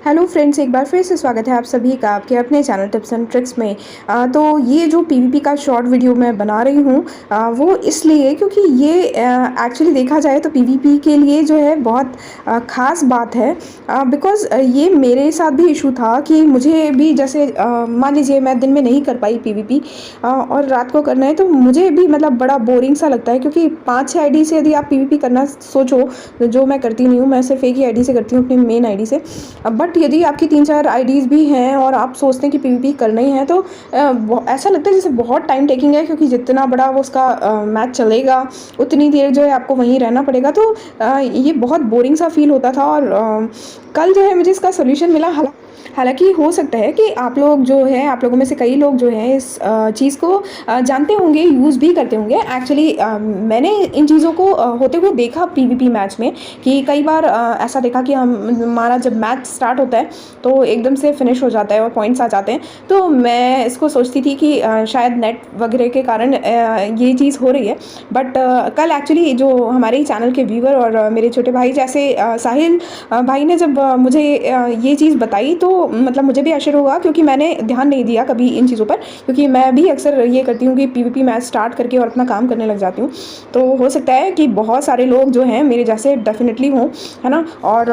Hello friends, एक बार फिर से स्वागत है आप सभी का आपके अपने चैनल टिप्स एंड ट्रिक्स में। तो ये जो पीवीपी का शॉर्ट वीडियो मैं बना रही हूँ वो इसलिए क्योंकि ये एक्चुअली देखा जाए तो पीवीपी के लिए जो है बहुत ख़ास बात है। बिकॉज़ ये मेरे साथ भी इशू था कि मुझे भी जैसे मान लीजिए मैं दिन में नहीं कर पाई पीवीपी और रात को करना है तो मुझे भी मतलब बड़ा बोरिंग सा लगता है, क्योंकि 5-6 आईडी से यदि आप पीवीपी करना सोचो, जो मैं करती नहीं हूँ, मैं सिर्फ एक ही आईडी से करती हूँ, अपनी मेन आईडी से। बट यदि आपकी 3-4 आईडीज़ भी हैं और आप सोचते हैं कि पीवीपी करना ही है तो ऐसा लगता है जैसे बहुत टाइम टेकिंग है, क्योंकि जितना बड़ा वो उसका मैच चलेगा उतनी देर जो है आपको वहीं रहना पड़ेगा। तो ये बहुत बोरिंग सा फील होता था। और कल जो है मुझे इसका सोल्यूशन मिला। हालांकि हो सकता है कि आप लोग जो है, आप लोगों में से कई लोग जो है इस चीज़ को जानते होंगे, यूज़ भी करते होंगे। एक्चुअली मैंने इन चीज़ों को होते हुए देखा पीवीपी मैच में, कि कई बार ऐसा देखा कि हमारा जब मैच स्टार्ट होता है तो एकदम से फिनिश हो जाता है और पॉइंट्स आ जाते हैं। तो मैं इसको सोचती थी कि शायद नेट वगैरह के कारण ये चीज़ हो रही है। बट कल एक्चुअली जो हमारे ही चैनल के व्यूवर और मेरे छोटे भाई जैसे साहिल भाई ने जब मुझे ये चीज़ बताई तो मतलब मुझे भी आश्चर्य हुआ, क्योंकि मैंने ध्यान नहीं दिया कभी इन चीज़ों पर, क्योंकि मैं भी अक्सर ये करती हूँ कि पीवीपी मैच स्टार्ट करके और अपना काम करने लग जाती हूँ। तो हो सकता है कि बहुत सारे लोग जो हैं मेरे जैसे डेफिनेटली हों, है ना। और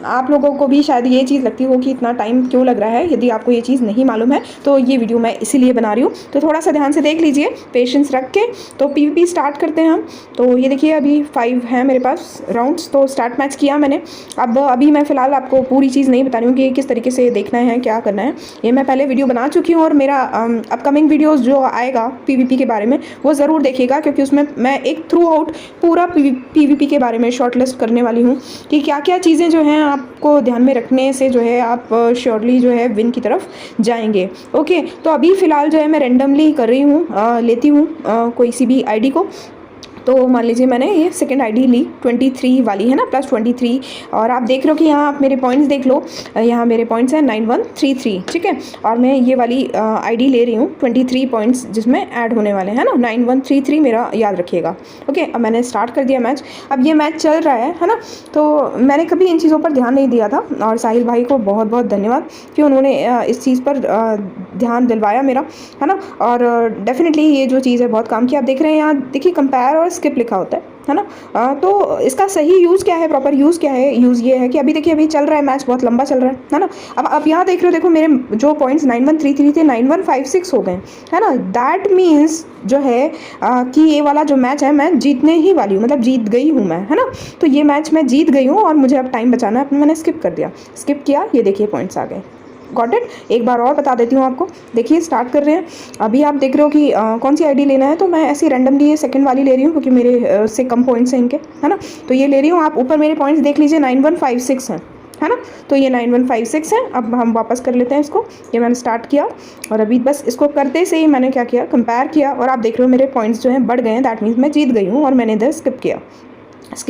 आप लोगों को भी शायद ये चीज़ लगती हो कि इतना टाइम क्यों लग रहा है। यदि आपको ये चीज़ नहीं मालूम है तो ये वीडियो मैं इसीलिए बना रही हूँ, तो थोड़ा सा ध्यान से देख लीजिए, पेशेंस रख के। तो पीवीपी स्टार्ट करते हैं हम। तो ये देखिए अभी 5 है मेरे पास राउंड्स, तो स्टार्ट मैच किया मैंने। अब अभी मैं फ़िलहाल आपको पूरी चीज़ नहीं बता रही हूँ कि किस तरीके से देखना है, क्या करना है। ये मैं पहले वीडियो बना चुकी हूँ और मेरा अपकमिंग वीडियोस जो आएगा पीवीपी के बारे में वो ज़रूर देखिएगा, क्योंकि उसमें मैं एक थ्रू आउट पूरा पीवीपी के बारे में शॉर्ट लिस्ट करने वाली हूँ कि क्या क्या चीज़ें जो हैं आपको ध्यान में रखने से जो है आप श्योरली जो है विन की तरफ जाएंगे। ओके, तो अभी फ़िलहाल जो है मैं रेंडमली कर रही हूँ, लेती हूँ कोई सी भी आईडी को। तो मान लीजिए मैंने ये सेकंड आईडी ली, 23 वाली है ना, +23। और आप देख रहे हो कि यहाँ आप मेरे पॉइंट्स देख लो, यहाँ मेरे पॉइंट्स हैं 9133, ठीक है। और मैं ये वाली आईडी ले रही हूँ 23 पॉइंट्स जिसमें ऐड होने वाले हैं ना, 9133 मेरा याद रखिएगा। ओके, अब मैंने स्टार्ट कर दिया मैच। अब ये मैच चल रहा है ना। तो मैंने कभी इन चीज़ों पर ध्यान नहीं दिया था, और साहिल भाई को बहुत बहुत धन्यवाद कि उन्होंने इस चीज़ पर ध्यान दिलवाया मेरा, है ना। और डेफिनेटली ये जो चीज़ है बहुत काम की। आप देख रहे हैं यहाँ देखिए कंपेयर और स्किप लिखा होता है ना। तो इसका सही यूज़ क्या है, प्रॉपर यूज़ क्या है? यूज़ ये है कि अभी देखिए अभी चल रहा है मैच, बहुत लंबा चल रहा है ना। अब आप यहाँ देख रहे हो, देखो मेरे जो पॉइंट्स 9133 थे 9156 हो गए, है ना। दैट मीन्स जो है कि ये वाला जो मैच है मैं जीतने ही वाली हूँ, मतलब जीत गई हूँ मैं, है ना। तो ये मैच मैं जीत गई हूँ और मुझे अब टाइम बचाना है, मैंने स्किप कर दिया, स्किप किया, ये देखिए पॉइंट्स आ गए। Got it. एक बार और बता देती हूँ आपको, देखिए स्टार्ट कर रहे हैं। अभी आप देख रहे हो कि कौन सी आईडी लेना है, तो मैं ऐसी रैंडमली ये सेकंड वाली ले रही हूँ, क्योंकि मेरे से कम पॉइंट्स हैं इनके, है ना। तो ये ले रही हूँ। आप ऊपर मेरे पॉइंट्स देख लीजिए, 9156 हैं, है ना। तो ये 9156 है। अब हम वापस कर लेते हैं इसको। ये मैंने स्टार्ट किया और अभी बस इसको करते से ही मैंने क्या किया, कंपेयर किया, और आप देख रहे हो मेरे पॉइंट्स जो हैं बढ़ गए हैं। दैट मीन्स मैं जीत गई हूँ और मैंने इधर स्किप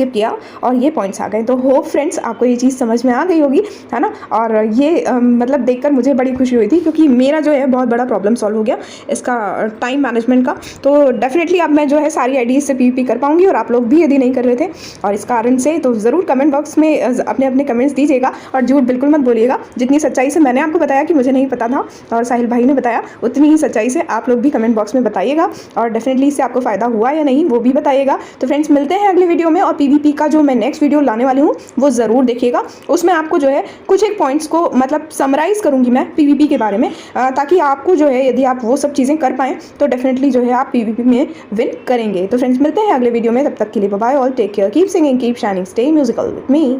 किया और ये पॉइंट्स आ गए। तो होप फ्रेंड्स आपको ये चीज़ समझ में आ गई होगी, है ना। और ये मतलब देखकर मुझे बड़ी खुशी हुई थी, क्योंकि मेरा जो है बहुत बड़ा प्रॉब्लम सॉल्व हो गया इसका टाइम मैनेजमेंट का। तो डेफिनेटली अब मैं जो है सारी आईडीज से पीवीपी कर पाऊंगी, और आप लोग भी यदि नहीं कर रहे थे और इस कारण से, तो ज़रूर कमेंट बॉक्स में अपने अपने कमेंट्स दीजिएगा, और झूठ बिल्कुल मत बोलिएगा। जितनी सच्चाई से मैंने आपको बताया कि मुझे नहीं पता था और साहिल भाई ने बताया, उतनी ही सच्चाई से आप लोग भी कमेंट बॉक्स में बताइएगा, और डेफिनेटली इससे आपको फ़ायदा हुआ या नहीं वो भी बताइएगा। तो फ्रेंड्स मिलते हैं अगले वीडियो में, और पीवीपी का जो मैं नेक्स्ट वीडियो लाने वाली हूँ वो ज़रूर देखिएगा। उसमें आपको जो है कुछ एक पॉइंट्स को मतलब समराइज़ करूँगी मैं पीवीपी के बारे में, ताकि आपको जो है यदि आप वो सब चीज़ें कर पाएँ तो डेफिनेटली जो है आप पीवीपी में विन करेंगे। तो फ्रेंड्स मिलते हैं अगले वीडियो में, तब तक के लिए bye bye all, take care, keep singing, keep shining, stay musical with me.